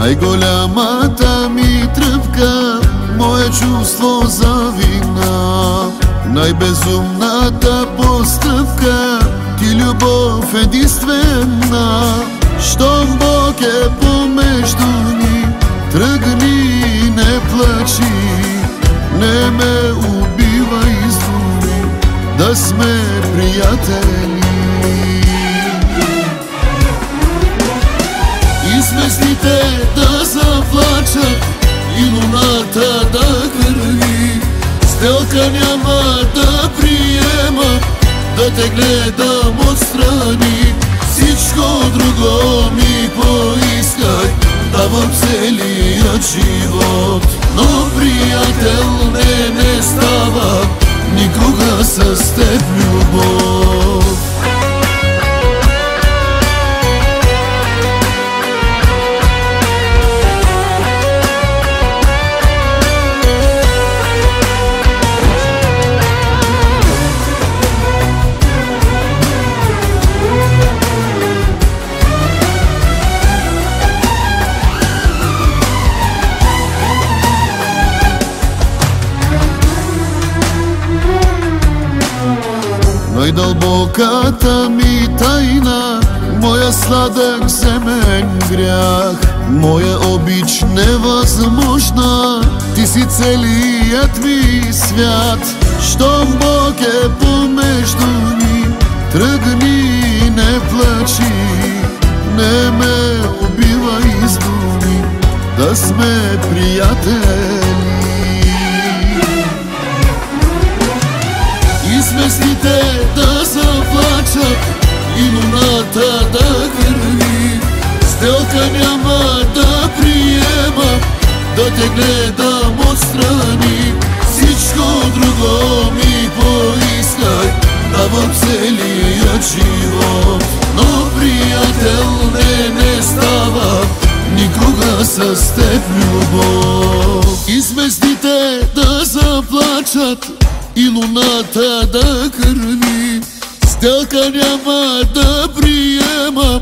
Най-голямата ми тръпка, мое чувство за вина. Най-безумната постъпка, ти любов единствена. Щом Бог е помежду ни, тръгни, не плачи. Не ме убивай с думи, да сме приятели. И звездите да заплачат, и луната да гърви. Сделка няма да приема, да те гледам отстрани. Всичко друго ми поискай, давам целият живот. Но приятел не става никога с теб любов. Най-дълбоката ми тайна, моя сладък семен грях. Моя обич невъзможна, ти си целият ми свят. Щом Бог е помежду ни, тръгни, не плачи. Не ме убивай с думи, да сме приятели. И звездите да заплачат, и луната да гърви. Сделка няма да приема, да те гледам отстрани. Всичко друго ми поискай, давам целият живот. Но приятел не става никога с теб любов. И звездите да заплачат, и луната да гърви. Сделка няма да приема,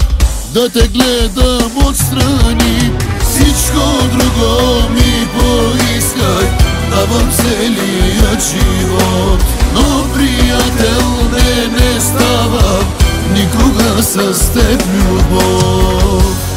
да те гледам отстрани. Всичко друго ми поискай, давам целият живот. Но приятел не става никога с теб любов.